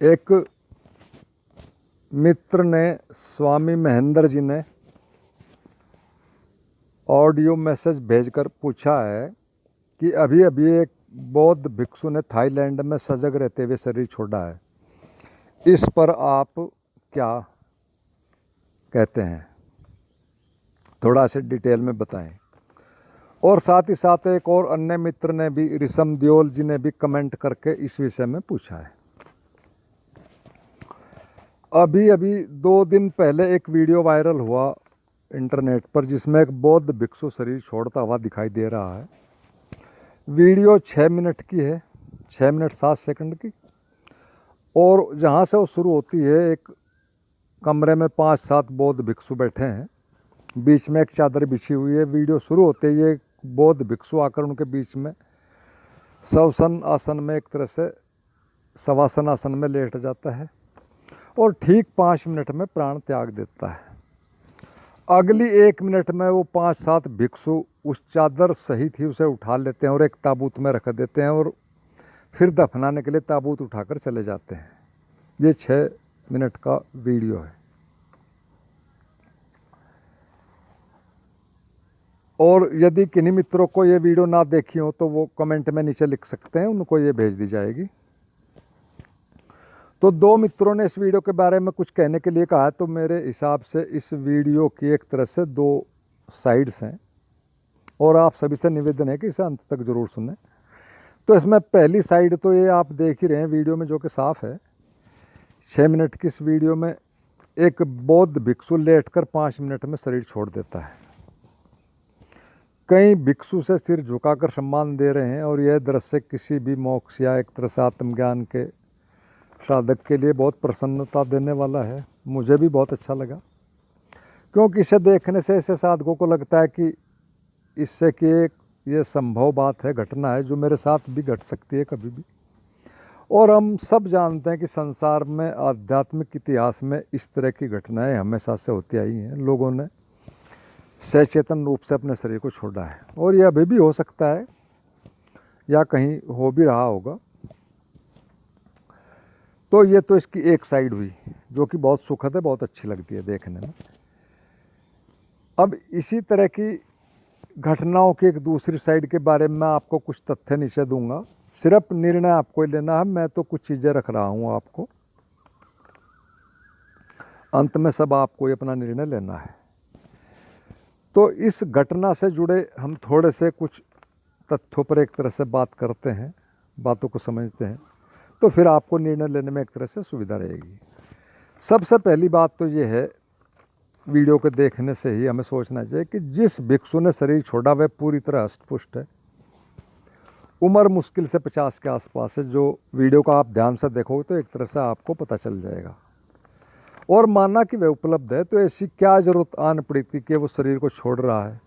एक मित्र ने, स्वामी महेंद्र जी ने ऑडियो मैसेज भेजकर पूछा है कि अभी अभी एक बौद्ध भिक्षु ने थाईलैंड में सजग रहते हुए शरीर छोड़ा है। इस पर आप क्या कहते हैं, थोड़ा से डिटेल में बताएं। और साथ ही साथ एक और अन्य मित्र ने भी, ऋषम दियोल जी ने भी कमेंट करके इस विषय में पूछा है। अभी अभी 2 दिन पहले एक वीडियो वायरल हुआ इंटरनेट पर, जिसमें एक बौद्ध भिक्षु शरीर छोड़ता हुआ दिखाई दे रहा है। वीडियो 6 मिनट की है, 6 मिनट 7 सेकंड की। और जहाँ से वो शुरू होती है, एक कमरे में 5-7 बौद्ध भिक्षु बैठे हैं, बीच में एक चादर बिछी हुई है। वीडियो शुरू होते ही एक बौद्ध भिक्षु आकर उनके बीच में शवासन आसन में, एक तरह से शवासन आसन में लेट जाता है और ठीक 5 मिनट में प्राण त्याग देता है। अगली 1 मिनट में वो 5-7 भिक्षु उस चादर सही थी उसे उठा लेते हैं और एक ताबूत में रख देते हैं और फिर दफनाने के लिए ताबूत उठाकर चले जाते हैं। ये 6 मिनट का वीडियो है। और यदि किन्हीं मित्रों को ये वीडियो ना देखी हो तो वो कमेंट में नीचे लिख सकते हैं, उनको ये भेज दी जाएगी। तो 2 मित्रों ने इस वीडियो के बारे में कुछ कहने के लिए कहा है। तो मेरे हिसाब से इस वीडियो की एक तरह से 2 साइड्स हैं और आप सभी से निवेदन है कि इसे अंत तक ज़रूर सुनें। तो इसमें पहली साइड तो ये आप देख ही रहे हैं वीडियो में, जो कि साफ है। 6 मिनट की इस वीडियो में एक बौद्ध भिक्षु लेटकर 5 मिनट में शरीर छोड़ देता है। कई भिक्षु से सिर झुकाकर सम्मान दे रहे हैं और यह दृश्य किसी भी मोक्ष या एक तरह से आत्मज्ञान के साधक के लिए बहुत प्रसन्नता देने वाला है। मुझे भी बहुत अच्छा लगा, क्योंकि इसे देखने से ऐसे साधकों को लगता है कि इससे कि एक ये संभव बात है, घटना है जो मेरे साथ भी घट सकती है कभी भी। और हम सब जानते हैं कि संसार में, आध्यात्मिक इतिहास में इस तरह की घटनाएं हमेशा से होती आई हैं। लोगों ने सचेतन रूप से अपने शरीर को छोड़ा है और यह अभी भी हो सकता है या कहीं हो भी रहा होगा। तो ये तो इसकी एक साइड हुई, जो कि बहुत सुखद है, बहुत अच्छी लगती है देखने में। अब इसी तरह की घटनाओं की एक दूसरी साइड के बारे में आपको कुछ तथ्य नीचे दूंगा। सिर्फ निर्णय आपको ही लेना है, मैं तो कुछ चीज़ें रख रहा हूँ आपको, अंत में सब आपको ही अपना निर्णय लेना है। तो इस घटना से जुड़े हम थोड़े से कुछ तथ्यों पर एक तरह से बात करते हैं, बातों को समझते हैं, तो फिर आपको निर्णय लेने में एक तरह से सुविधा रहेगी। सबसे पहली बात तो ये है, वीडियो को देखने से ही हमें सोचना चाहिए कि जिस भिक्षु ने शरीर छोड़ा वह पूरी तरह हष्टपुष्ट है। उम्र मुश्किल से 50 के आसपास है। जो वीडियो का आप ध्यान से देखोगे तो एक तरह से आपको पता चल जाएगा। और माना कि वह उपलब्ध है, तो ऐसी क्या ज़रूरत आन पड़ी थी कि वो शरीर को छोड़ रहा है,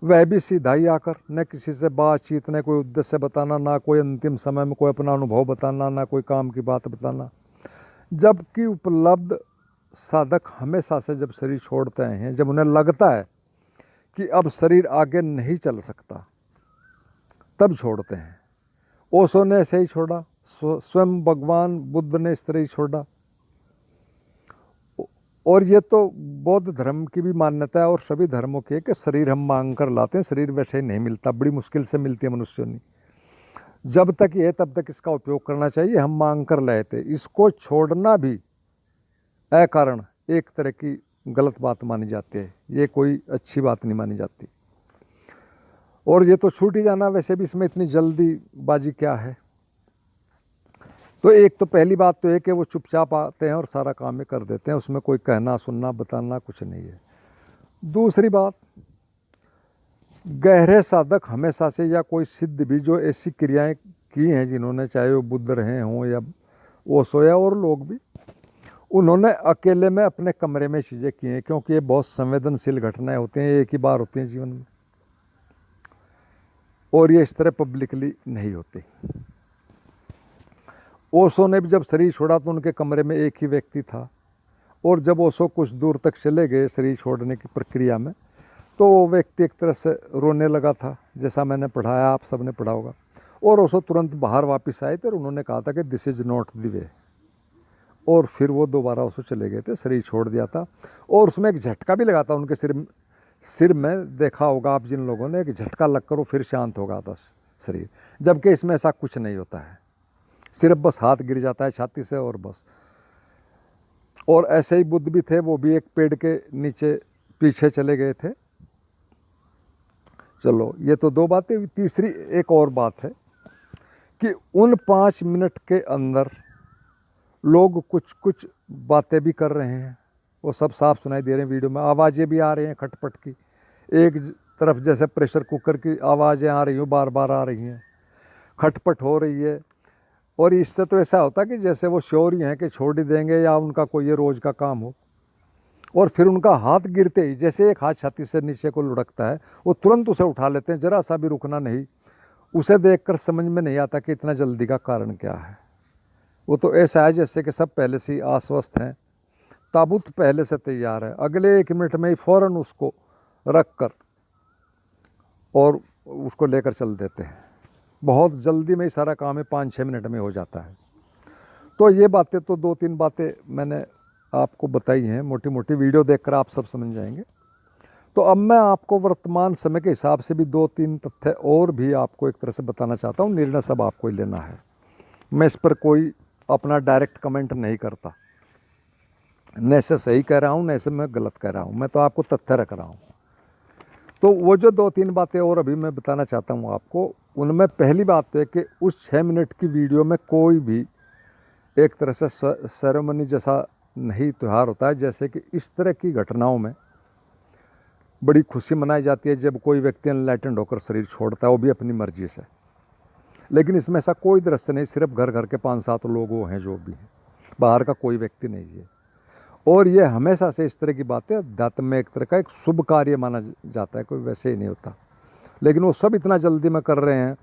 वह भी सीधा ही आकर, न किसी से बातचीत, न कोई उद्देश्य बताना, ना कोई अंतिम समय में कोई अपना अनुभव बताना, ना कोई काम की बात बताना। जबकि उपलब्ध साधक हमेशा से जब शरीर छोड़ते हैं, जब उन्हें लगता है कि अब शरीर आगे नहीं चल सकता, तब छोड़ते हैं। ओशो ने ऐसे ही छोड़ा, स्वयं भगवान बुद्ध ने इस तरह ही छोड़ा। और ये तो बौद्ध धर्म की भी मान्यता है और सभी धर्मों की है कि शरीर हम मांग कर लाते हैं, शरीर वैसे ही नहीं मिलता, बड़ी मुश्किल से मिलती है मनुष्यों ने। जब तक ये तब तक इसका उपयोग करना चाहिए, हम मांग कर लाए थे। इसको छोड़ना भी अकारण एक तरह की गलत बात मानी जाती है, ये कोई अच्छी बात नहीं मानी जाती। और ये तो छूट ही जाना, वैसे भी इसमें इतनी जल्दीबाजी क्या है। तो एक तो पहली बात तो है कि वो चुपचाप आते हैं और सारा काम ही कर देते हैं, उसमें कोई कहना सुनना बताना कुछ नहीं है। दूसरी बात, गहरे साधक हमेशा से, या कोई सिद्ध भी जो ऐसी क्रियाएं की हैं जिन्होंने, चाहे वो बुद्ध रहे हों या ओशो या और लोग भी, उन्होंने अकेले में अपने कमरे में चीज़ें की हैं, क्योंकि ये बहुत संवेदनशील घटनाएं होती हैं, एक ही बार होती हैं जीवन में, और ये इस तरह पब्लिकली नहीं होती। ओशो ने भी जब शरीर छोड़ा तो उनके कमरे में एक ही व्यक्ति था, और जब ओशो कुछ दूर तक चले गए शरीर छोड़ने की प्रक्रिया में, तो वो व्यक्ति एक तरह से रोने लगा था, जैसा मैंने पढ़ाया, आप सब ने पढ़ा होगा। और ओशो तुरंत बाहर वापस आए थे और उन्होंने कहा था कि this is not the way, और फिर वो दोबारा उसको चले गए थे, शरीर छोड़ दिया था। और उसमें एक झटका भी लगा था उनके सिर में, देखा होगा आप जिन लोगों ने, एक झटका लगकर वो फिर शांत हो गया था शरीर, जबकि इसमें ऐसा कुछ नहीं होता है, सिर्फ बस हाथ गिर जाता है छाती से और बस। और ऐसे ही बुद्ध भी थे, वो भी एक पेड़ के नीचे पीछे चले गए थे। चलो ये तो दो बातें हुई। तीसरी एक और बात है कि उन 5 मिनट के अंदर लोग कुछ कुछ बातें भी कर रहे हैं, वो सब साफ सुनाई दे रहे हैं वीडियो में। आवाज़ें भी आ रही हैं खटपट की, एक तरफ जैसे प्रेशर कुकर की आवाज़ें आ रही हैं, बार बार आ रही हैं, खटपट हो रही है। और इससे तो ऐसा होता कि जैसे वो श्योर ही हैं कि छोड़ ही देंगे या उनका कोई ये रोज़ का काम हो। और फिर उनका हाथ गिरते ही जैसे एक हाथ छाती से नीचे को लुढ़कता है, वो तुरंत उसे उठा लेते हैं, जरा सा भी रुकना नहीं। उसे देखकर समझ में नहीं आता कि इतना जल्दी का कारण क्या है। वो तो ऐसा है जैसे कि सब पहले से ही आश्वस्त हैं, ताबूत पहले से तैयार है, अगले 1 मिनट में ही फ़ौरन उसको रख कर और उसको लेकर चल देते हैं। बहुत जल्दी में ही सारा काम है, 5-6 मिनट में हो जाता है। तो ये बातें तो 2-3 बातें मैंने आपको बताई हैं, मोटी मोटी वीडियो देखकर आप सब समझ जाएंगे। तो अब मैं आपको वर्तमान समय के हिसाब से भी 2-3 तथ्य और भी आपको एक तरह से बताना चाहता हूँ। निर्णय सब आपको ही लेना है, मैं इस पर कोई अपना डायरेक्ट कमेंट नहीं करता, न ऐसे सही कह रहा हूँ न ऐसे मैं गलत कह रहा हूँ, मैं तो आपको तथ्य रख रहा हूँ। तो वो जो 2-3 बातें और अभी मैं बताना चाहता हूँ आपको, उनमें पहली बात तो है कि उस 6 मिनट की वीडियो में कोई भी एक तरह से सेरेमनी जैसा नहीं त्यौहार होता है। जैसे कि इस तरह की घटनाओं में बड़ी खुशी मनाई जाती है जब कोई व्यक्ति एनलाइटेंड होकर शरीर छोड़ता है, वो भी अपनी मर्जी से। लेकिन इसमें ऐसा कोई दृश्य नहीं, सिर्फ घर घर के 5-7 लोग वो हैं जो भी हैं, बाहर का कोई व्यक्ति नहीं है। और ये हमेशा से इस तरह की बातें अध्यात्म में एक तरह का एक शुभ कार्य माना जाता है, कोई वैसे ही नहीं होता। लेकिन वो सब इतना जल्दी में कर रहे हैं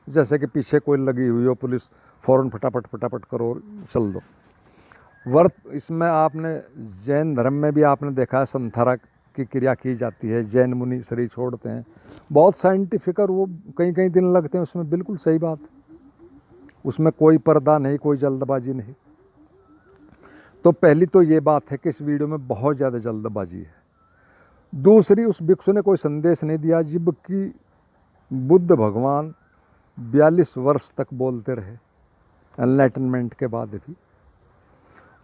जैसे कि पीछे कोई लगी हुई हो पुलिस, फ़ौरन फटाफट फटाफट करो और चल दो। व्रत, इसमें आपने जैन धर्म में भी आपने देखा है संथारा की क्रिया की जाती है, जैन मुनि शरीर छोड़ते हैं, बहुत साइंटिफिक, और वो कई कई दिन लगते हैं उसमें, बिल्कुल सही बात, उसमें कोई पर्दा नहीं, कोई जल्दबाजी नहीं। तो पहली तो ये बात है कि इस वीडियो में बहुत ज़्यादा जल्दबाजी है। दूसरी, उस भिक्षु ने कोई संदेश नहीं दिया, जबकि बुद्ध भगवान 42 वर्ष तक बोलते रहे एनलाइटनमेंट के बाद भी।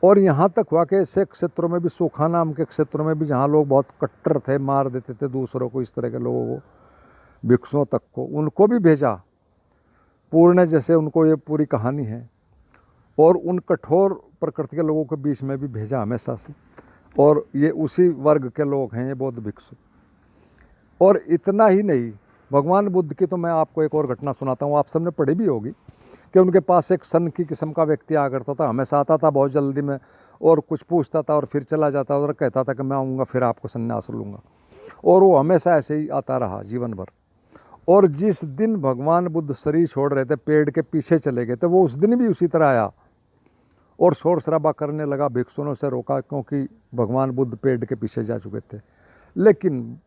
और यहाँ तक हुआ कि ऐसे क्षेत्रों में भी, सोखा नाम के क्षेत्रों में भी, जहाँ लोग बहुत कट्टर थे, मार देते थे दूसरों को, इस तरह के लोगों को, भिक्षुओं तक को, उनको भी भेजा। पूर्ण जैसे उनको ये पूरी कहानी है, और उन कठोर प्रकृति के लोगों के बीच में भी भेजा हमेशा से। और ये उसी वर्ग के लोग हैं ये बौद्ध भिक्षु। और इतना ही नहीं, भगवान बुद्ध की तो मैं आपको एक और घटना सुनाता हूँ, आप सबने पढ़ी भी होगी कि उनके पास एक सन की किस्म का व्यक्ति आ करता था, हमेशा आता था बहुत जल्दी में, और कुछ पूछता था और फिर चला जाता और कहता था कि मैं आऊँगा फिर आपको संन्यास लूँगा। और वो हमेशा ऐसे ही आता रहा जीवन भर। और जिस दिन भगवान बुद्ध शरीर छोड़ रहे थे, पेड़ के पीछे चले गए थे, वो उस दिन भी उसी तरह आया और शोर शराबा करने लगा। भिक्षुओं ने उसे रोका क्योंकि भगवान बुद्ध पेड़ के पीछे जा चुके थे। लेकिन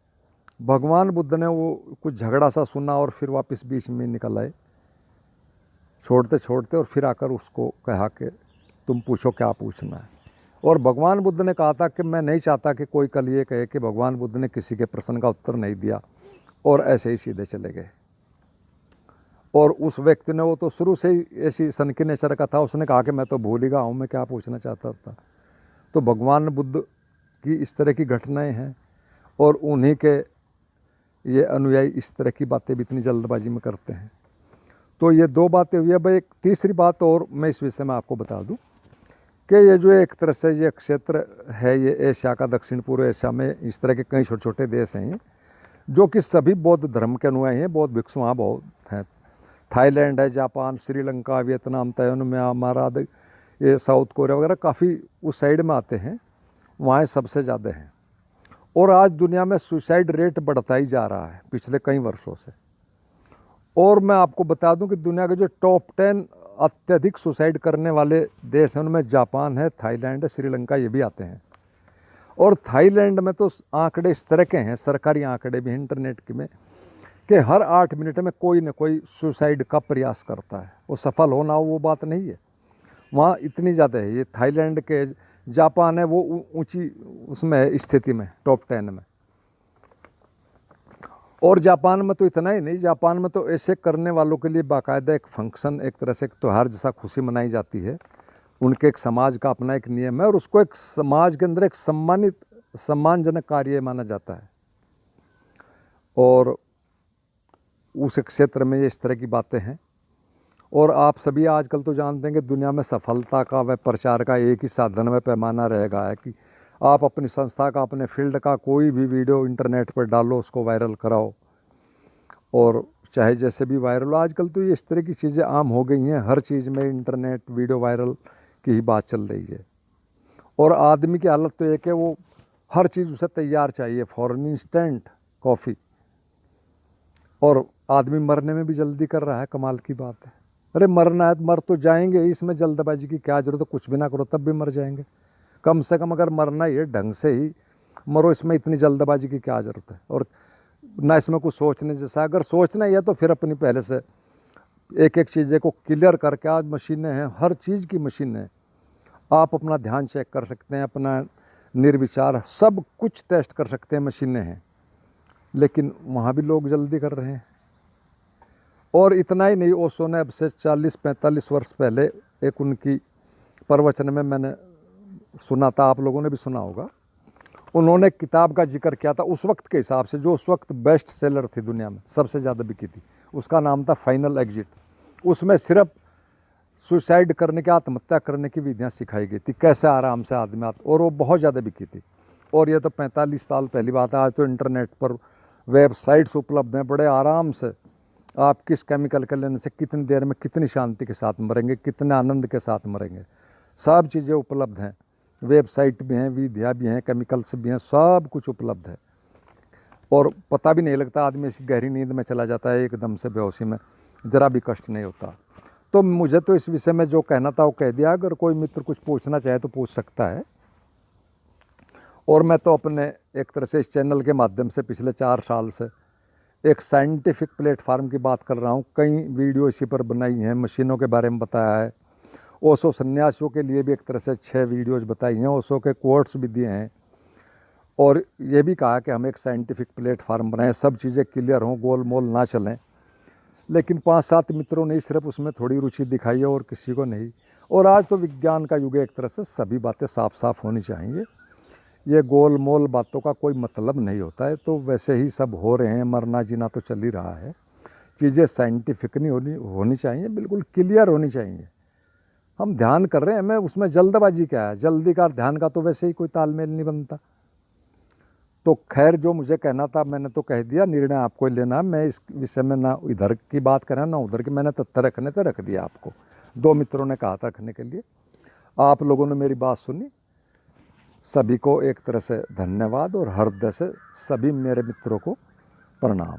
भगवान बुद्ध ने वो कुछ झगड़ा सा सुना और फिर वापस बीच में निकल आए छोड़ते छोड़ते, और फिर आकर उसको कहा कि तुम पूछो क्या पूछना है। और भगवान बुद्ध ने कहा था कि मैं नहीं चाहता कि कोई कल ये कहे कि भगवान बुद्ध ने किसी के प्रश्न का उत्तर नहीं दिया, और ऐसे ही सीधे चले गए। और उस व्यक्ति ने, वो तो शुरू से ही ऐसी सनकी नेचर का था, उसने कहा कि मैं तो भूल ही गया हूँ मैं क्या पूछना चाहता था। तो भगवान बुद्ध की इस तरह की घटनाएं हैं, और उन्हीं के ये अनुयायी इस तरह की बातें भी इतनी जल्दबाजी में करते हैं। तो ये 2 बातें हुई। अब एक तीसरी बात और मैं इस विषय में आपको बता दूं कि ये जो एक तरह से ये क्षेत्र है, ये एशिया का, दक्षिण पूर्व एशिया में इस तरह के कई छोटे छोटे देश हैं जो कि सभी बौद्ध धर्म के अनुयायी हैं। बौद्ध भिक्षु वहाँ बहुत हैं। थाईलैंड है, Japan, Sri Lanka, Vietnam, Taiwan, Myanmar आदि, ये साउथ कोरिया वगैरह काफ़ी उस साइड में आते हैं, वहाँ सबसे ज़्यादा हैं। और आज दुनिया में सुसाइड रेट बढ़ता ही जा रहा है पिछले कई वर्षों से। और मैं आपको बता दूं कि दुनिया के जो टॉप 10 अत्यधिक सुसाइड करने वाले देश हैं, उनमें जापान है, थाईलैंड है, श्रीलंका, ये भी आते हैं। और थाईलैंड में तो आंकड़े इस तरह के हैं, सरकारी आंकड़े भी इंटरनेट के में, कि हर 8 मिनट में कोई न कोई सुसाइड का प्रयास करता है। वो सफल होना हो वो बात नहीं है, वहाँ इतनी ज़्यादा है। ये थाईलैंड के, जापान है वो ऊंची उसमें है स्थिति में, टॉप 10 में। और जापान में तो इतना ही नहीं, जापान में तो ऐसे करने वालों के लिए बाकायदा एक फंक्शन, एक तरह से एक त्यौहार जैसा खुशी मनाई जाती है। उनके एक समाज का अपना एक नियम है और उसको एक समाज के अंदर एक सम्मानजनक कार्य माना जाता है। और उस क्षेत्र में ये इस तरह की बातें हैं। और आप सभी आजकल तो जानते हैं कि दुनिया में सफलता का व प्रचार का एक ही साधन व पैमाना रहेगा है कि आप अपनी संस्था का, अपने फील्ड का कोई भी वीडियो इंटरनेट पर डालो, उसको वायरल कराओ। और चाहे जैसे भी वायरल हो, आजकल तो ये इस तरह की चीज़ें आम हो गई हैं, हर चीज़ में इंटरनेट वीडियो वायरल की ही बात चल रही है। और आदमी की हालत तो एक है, वो हर चीज़ उसे तैयार चाहिए, फॉरन इंस्टेंट कॉफ़ी। और आदमी मरने में भी जल्दी कर रहा है, कमाल की बात है। अरे मरना है तो मर तो जाएंगे, इसमें जल्दबाजी की क्या जरूरत है, कुछ भी ना करो तब भी मर जाएंगे। कम से कम अगर मरना ही है ढंग से ही मरो, इसमें इतनी जल्दबाजी की क्या ज़रूरत है। और ना इसमें कुछ सोचने जैसा, अगर सोचना ही है तो फिर अपनी पहले से एक एक चीज़ें को क्लियर करके, आज मशीनें हैं, हर चीज़ की मशीनें, आप अपना ध्यान चेक कर सकते हैं, अपना निर्विचार सब कुछ टेस्ट कर सकते हैं, मशीनें हैं। लेकिन वहाँ भी लोग जल्दी कर रहे हैं। और इतना ही नहीं, ओशो ने अब से 40-45 वर्ष पहले एक उनकी प्रवचन में मैंने सुना था, आप लोगों ने भी सुना होगा, उन्होंने किताब का जिक्र किया था उस वक्त के हिसाब से, जो उस वक्त बेस्ट सेलर थी दुनिया में, सबसे ज़्यादा बिकी थी। उसका नाम था फाइनल एग्जिट। उसमें सिर्फ सुसाइड करने की, आत्महत्या करने की विधियाँ सिखाई गई थी, कैसे आराम से आदमी और वो बहुत ज़्यादा बिकी थी। और ये तो 45 साल पहली बात है। आज तो इंटरनेट पर वेबसाइट्स उपलब्ध हैं, बड़े आराम से आप किस केमिकल के लेने से कितनी देर में कितनी शांति के साथ मरेंगे, कितने आनंद के साथ मरेंगे, सब चीज़ें उपलब्ध हैं। वेबसाइट भी हैं, विधियाँ भी हैं, केमिकल्स भी हैं, सब कुछ उपलब्ध है। और पता भी नहीं लगता, आदमी इस गहरी नींद में चला जाता है एकदम से, बेहोशी में, ज़रा भी कष्ट नहीं होता। तो मुझे तो इस विषय में जो कहना था वो कह दिया। अगर कोई मित्र कुछ पूछना चाहे तो पूछ सकता है। और मैं तो अपने एक तरह से इस चैनल के माध्यम से पिछले 4 साल से एक साइंटिफिक प्लेटफार्म की बात कर रहा हूँ। कई वीडियो इसी पर बनाई हैं, मशीनों के बारे में बताया है, ओशो सन्यासियों के लिए भी एक तरह से 6 वीडियोज़ बताई हैं, ओशो के कोट्स भी दिए हैं। और ये भी कहा कि हम एक साइंटिफिक प्लेटफार्म बनाएं, सब चीज़ें क्लियर हों, गोल मोल ना चलें। लेकिन 5-7 मित्रों ने सिर्फ उसमें थोड़ी रुचि दिखाई है और किसी को नहीं। और आज तो विज्ञान का युग है, एक तरह से सभी बातें साफ साफ होनी चाहिए। ये गोल मोल बातों का कोई मतलब नहीं होता है। तो वैसे ही सब हो रहे हैं, मरना जीना तो चल ही रहा है। चीज़ें साइंटिफिक नहीं होनी चाहिए, बिल्कुल क्लियर होनी चाहिए। हम ध्यान कर रहे हैं, हमें उसमें जल्दबाजी क्या है, जल्दी का ध्यान का तो वैसे ही कोई तालमेल नहीं बनता। तो खैर, जो मुझे कहना था मैंने तो कह दिया, निर्णय आपको लेना। मैं इस विषय में ना इधर की बात करें ना उधर की, मैंने तथ्य रखने तो रख दिया आपको। 2 मित्रों ने कहा था रखने के लिए, आप लोगों ने मेरी बात सुनी। सभी को एक तरह से धन्यवाद और हृदय से सभी मेरे मित्रों को प्रणाम।